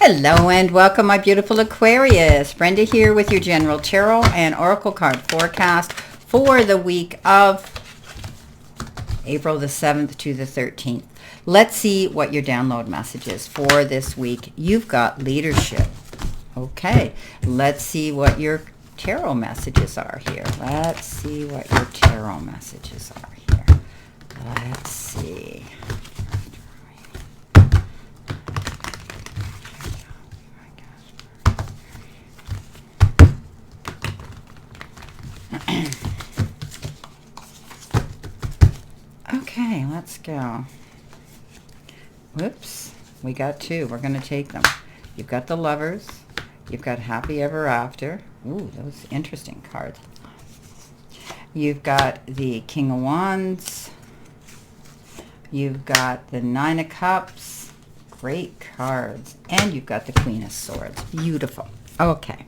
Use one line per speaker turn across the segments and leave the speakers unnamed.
Hello and welcome, my beautiful Aquarius. Brenda here with your general tarot and oracle card forecast for the week of April the 7th to the 13th. Let's see what your download message is for this week. You've got leadership. Okay, let's see what your tarot messages are here. Let's see what your tarot messages are here. Let's see. Okay, let's go. Whoops, we got two. We're going to take them. You've got the Lovers. You've got Happy Ever After. Ooh, those interesting cards. You've got the King of Wands. You've got the Nine of Cups. Great cards. And you've got the Queen of Swords. Beautiful. Okay.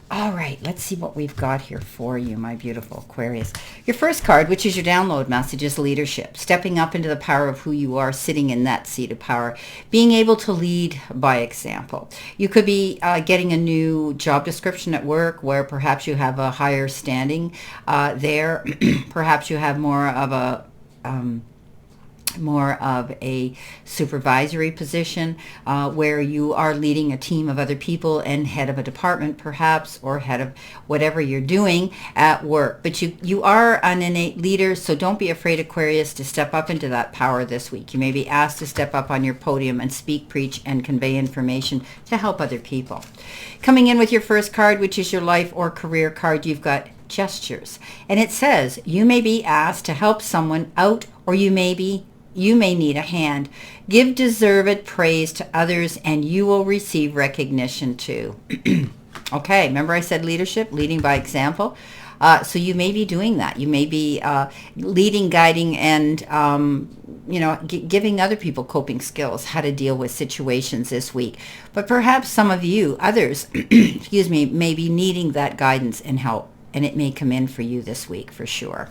All right, let's see what we've got here for you, my beautiful Aquarius. Your first card, which is your download message, is leadership. Stepping up into the power of who you are, sitting in that seat of power. Being able to lead by example. You could be getting a new job description at work where perhaps you have a higher standing there. Perhaps you have more of a supervisory position where you are leading a team of other people and head of a department perhaps, or head of whatever you're doing at work. But you are an innate leader, so don't be afraid, Aquarius, to step up into that power this week. You may be asked to step up on your podium and speak, preach, and convey information to help other people. Coming in with your first card, which is your life or career card, you've got gestures. And it says you may be asked to help someone out, or you may need a hand. Give deserved praise to others and you will receive recognition too. Okay, remember I said leadership, leading by example? So you may be doing that. You may be leading, guiding, and giving other people coping skills, how to deal with situations this week. But perhaps some of you, others, excuse me, may be needing that guidance and help, and it may come in for you this week for sure.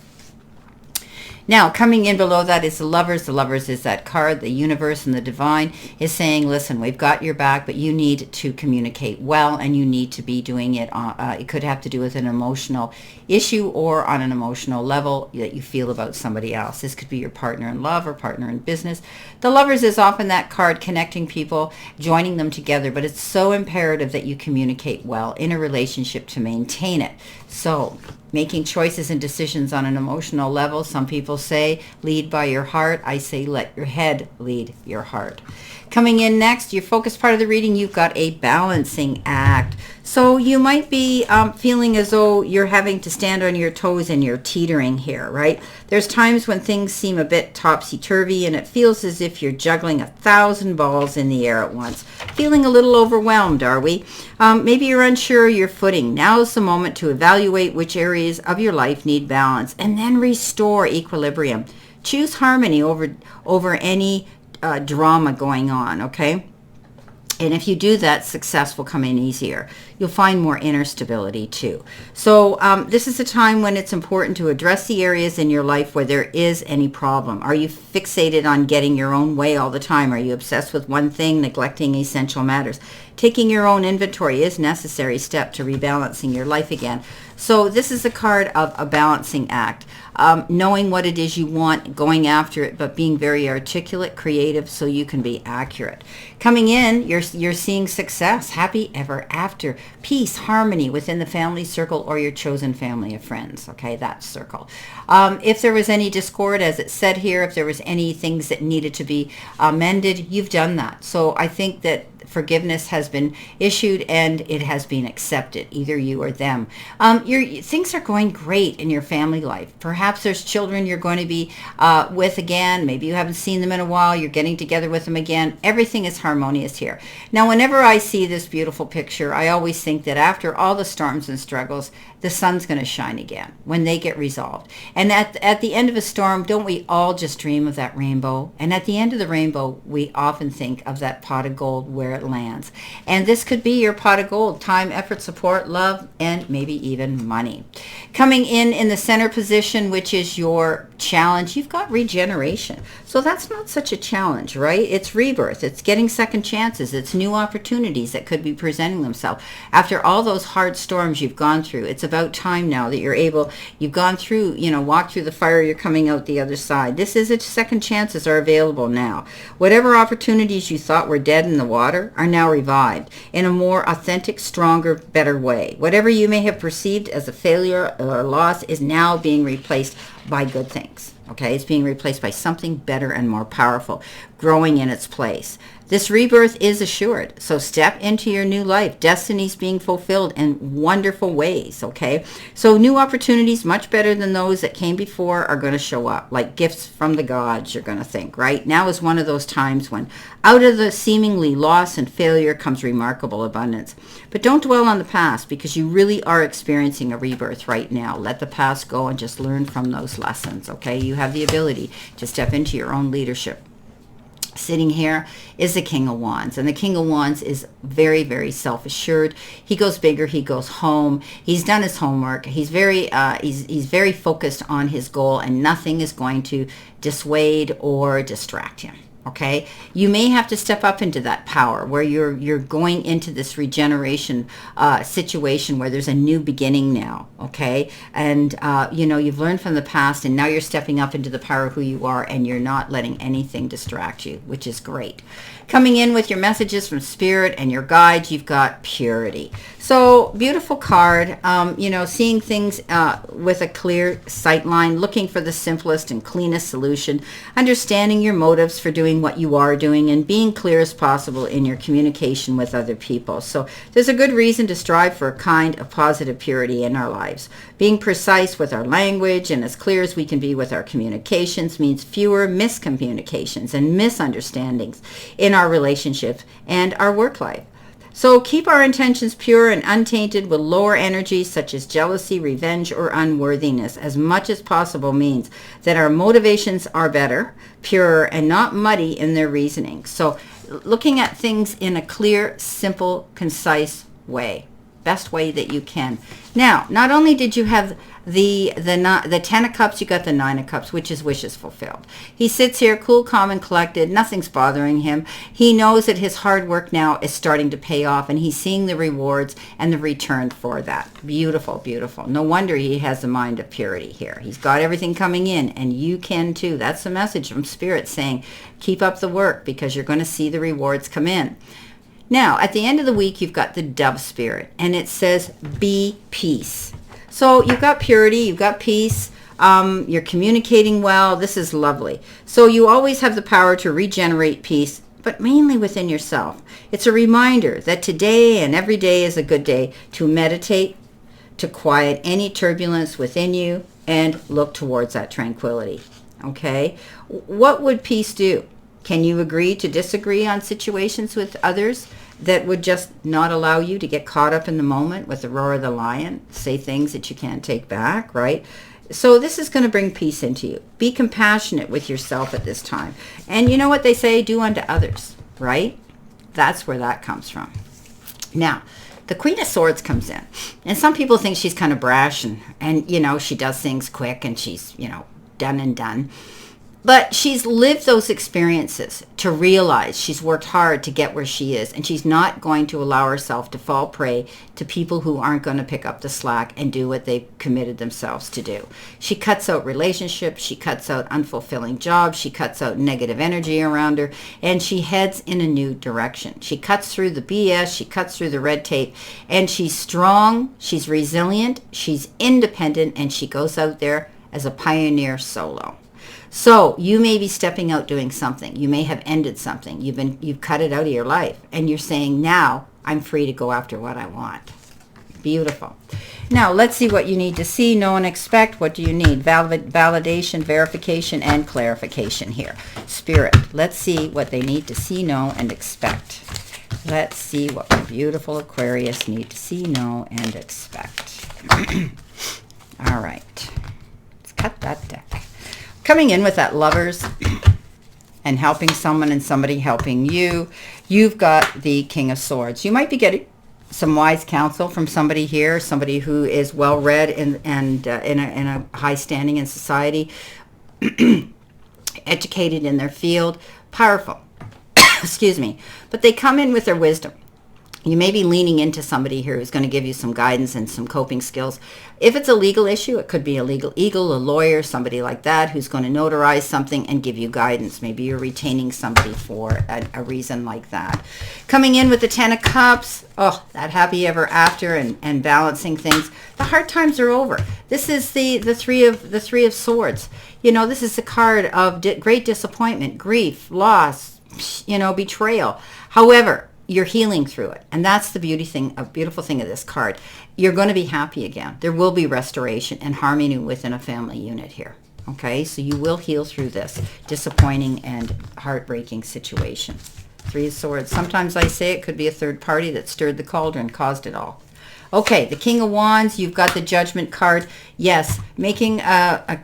Now, coming in below that is the Lovers. The Lovers is that card. The universe and the divine is saying, listen, we've got your back, but you need to communicate well, and you need to be doing it. It could have to do with an emotional issue or on an emotional level that you feel about somebody else. This could be your partner in love or partner in business. The Lovers is often that card connecting people, joining them together, but it's so imperative that you communicate well in a relationship to maintain it. So, making choices and decisions on an emotional level. Some people say lead by your heart. I say let your head lead your heart. Coming in next, your focus part of the reading, you've got a balancing act. So you might be feeling as though you're having to stand on your toes and you're teetering here, right? There's times when things seem a bit topsy-turvy and it feels as if you're juggling 1,000 balls in the air at once. Feeling a little overwhelmed, are we? Maybe you're unsure of your footing. Now's the moment to evaluate which areas of your life need balance and then restore equilibrium. Choose harmony over any drama going on, okay? And if you do that, success will come in easier. You'll find more inner stability too. So this is a time when it's important to address the areas in your life where there is any problem. Are you fixated on getting your own way all the time? Are you obsessed with one thing, neglecting essential matters? Taking your own inventory is a necessary step to rebalancing your life again. So this is a card of a balancing act. Knowing what it is you want, going after it, but being very articulate, creative, so you can be accurate. Coming in, you're seeing success, happy ever after, peace, harmony within the family circle or your chosen family of friends, okay, that circle. If there was any discord, as it said here, if there was any things that needed to be amended, you've done that. So I think that forgiveness has been issued and it has been accepted, either you or them. Things are going great in your family life. Perhaps there's children you're going to be with again. Maybe you haven't seen them in a while. You're getting together with them again. Everything is harmonious here. Now, whenever I see this beautiful picture, I always think that after all the storms and struggles, the sun's going to shine again when they get resolved. And at the end of a storm, don't we all just dream of that rainbow? And at the end of the rainbow, we often think of that pot of gold where it lands. And this could be your pot of gold: time, effort, support, love, and maybe even money. Coming in the center position, which is your challenge, you've got regeneration. So that's not such a challenge, right? It's rebirth. It's getting second chances. It's new opportunities that could be presenting themselves. After all those hard storms you've gone through, it's about time now that you've gone through, walked through the fire, you're coming out the other side. This is it. Second chances are available now. Whatever opportunities you thought were dead in the water are now revived in a more authentic, stronger, better way. Whatever you may have perceived as a failure or loss is now being replaced by good things. Okay, it's being replaced by something better and more powerful, growing in its place. This rebirth is assured. So step into your new life. Destiny's being fulfilled in wonderful ways, okay? So new opportunities, much better than those that came before, are going to show up, like gifts from the gods, you're going to think, right? Now is one of those times when out of the seemingly loss and failure comes remarkable abundance. But don't dwell on the past, because you really are experiencing a rebirth right now. Let the past go and just learn from those lessons, okay? You have the ability to step into your own leadership. Sitting here is the King of Wands, and the King of Wands is very, very self-assured. He goes bigger. He goes home. He's done his homework. He's very focused on his goal, and nothing is going to dissuade or distract him. Okay, you may have to step up into that power where you're going into this regeneration situation where there's a new beginning now. Okay, and you've learned from the past, and now you're stepping up into the power of who you are, and you're not letting anything distract you, which is great. Coming in with your messages from Spirit and your guides, you've got purity. So beautiful card. Seeing things with a clear sight line, looking for the simplest and cleanest solution, understanding your motives for doing what you are doing, and being clear as possible in your communication with other people. So there's a good reason to strive for a kind of positive purity in our lives. Being precise with our language and as clear as we can be with our communications means fewer miscommunications and misunderstandings in our relationships and our work life. So keep our intentions pure and untainted with lower energies such as jealousy, revenge, or unworthiness as much as possible means that our motivations are better, purer, and not muddy in their reasoning. So looking at things in a clear, simple, concise way. Best way that you can. Now, not only did you have the 10 of Cups, you got the 9 of Cups, which is wishes fulfilled. He sits here cool, calm, and collected. Nothing's bothering him. He knows that his hard work now is starting to pay off, and he's seeing the rewards and the return for that. Beautiful, beautiful. No wonder he has a mind of purity here. He's got everything coming in, and you can too. That's the message from Spirit saying, keep up the work because you're going to see the rewards come in. Now, at the end of the week, you've got the Dove Spirit, and it says, be peace. So you've got purity, you've got peace, you're communicating well. This is lovely. So you always have the power to regenerate peace, but mainly within yourself. It's a reminder that today and every day is a good day to meditate, to quiet any turbulence within you, and look towards that tranquility. Okay? What would peace do? Can you agree to disagree on situations with others that would just not allow you to get caught up in the moment with the roar of the lion, say things that you can't take back, right? So this is going to bring peace into you. Be compassionate with yourself at this time. And you know what they say, do unto others, right? That's where that comes from. Now, the Queen of Swords comes in. And some people think she's kind of brash and she does things quick and she's, done and done. But she's lived those experiences to realize she's worked hard to get where she is, and she's not going to allow herself to fall prey to people who aren't going to pick up the slack and do what they've committed themselves to do. She cuts out relationships, she cuts out unfulfilling jobs, she cuts out negative energy around her, and she heads in a new direction. She cuts through the BS, she cuts through the red tape, and she's strong, she's resilient, she's independent, and she goes out there as a pioneer solo. So you may be stepping out doing something. You may have ended something. You've cut it out of your life. And you're saying, now I'm free to go after what I want. Beautiful. Now let's see what you need to see, know, and expect. What do you need? Validation, verification, and clarification here. Spirit, let's see what they need to see, know, and expect. Let's see what my beautiful Aquarius need to see, know, and expect. All right. Let's cut that deck. Coming in with that Lovers and helping someone and somebody helping you, you've got the King of Swords. You might be getting some wise counsel from somebody here, somebody who is well-read and in a high standing in society. educated in their field, powerful, excuse me, but they come in with their wisdom. You may be leaning into somebody here who's going to give you some guidance and some coping skills. If it's a legal issue, it could be a legal eagle, a lawyer, somebody like that who's going to notarize something and give you guidance. Maybe you're retaining somebody for a reason like that. Coming in with the 10 of Cups, oh, that happy ever after and balancing things. The hard times are over. This is the three of Swords. You know, this is the card of great disappointment, grief, loss, you know, betrayal. However, you're healing through it. And that's the beautiful thing of this card. You're going to be happy again. There will be restoration and harmony within a family unit here. Okay, so you will heal through this disappointing and heartbreaking situation. 3 of Swords. Sometimes I say it could be a third party that stirred the cauldron, caused it all. Okay, the King of Wands, you've got the Judgment card. Yes, making a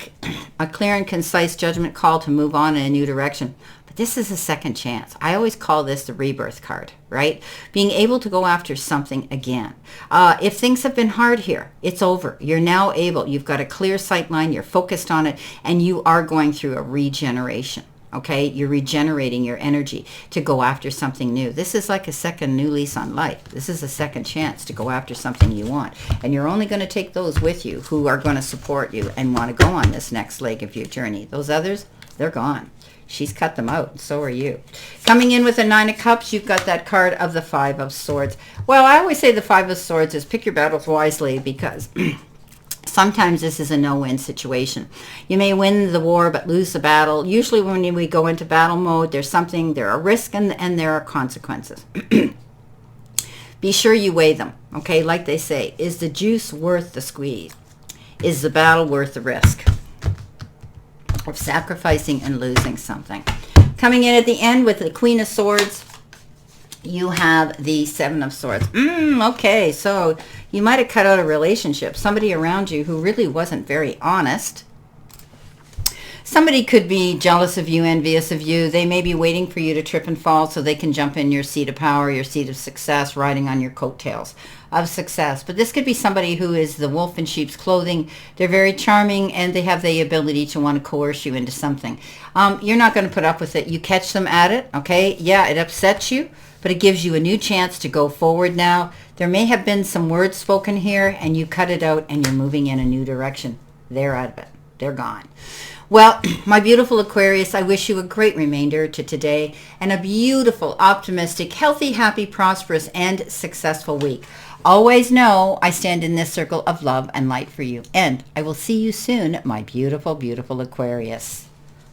clear and concise judgment call to move on in a new direction. But this is a second chance. I always call this the rebirth card, right? Being able to go after something again. If things have been hard here, it's over. You're now able. You've got a clear sight line. You're focused on it, and you are going through a regeneration. Okay, you're regenerating your energy to go after something new. This is like a second new lease on life. This is a second chance to go after something you want. And you're only going to take those with you who are going to support you and want to go on this next leg of your journey. Those others, they're gone. She's cut them out, and so are you. Coming in with a 9 of Cups, you've got that card of the 5 of Swords. Well, I always say the 5 of Swords is pick your battles wisely, because sometimes this is a no-win situation. You may win the war but lose the battle. Usually when we go into battle mode, there are risks and there are consequences. Be sure you weigh them, okay? Like they say, is the juice worth the squeeze? Is the battle worth the risk of sacrificing and losing something? Coming in at the end with the Queen of Swords, you have the 7 of Swords. Okay, so you might have cut out a relationship. Somebody around you who really wasn't very honest. Somebody could be jealous of you, envious of you. They may be waiting for you to trip and fall so they can jump in your seat of power, your seat of success, riding on your coattails of success. But this could be somebody who is the wolf in sheep's clothing. They're very charming, and they have the ability to want to coerce you into something. You're not going to put up with it. You catch them at it, okay? Yeah, it upsets you, but it gives you a new chance to go forward now. There may have been some words spoken here, and you cut it out, and you're moving in a new direction. They're out of it. They're gone. Well, my beautiful Aquarius, I wish you a great remainder to today and a beautiful, optimistic, healthy, happy, prosperous, and successful week. Always know I stand in this circle of love and light for you. And I will see you soon, my beautiful, beautiful Aquarius.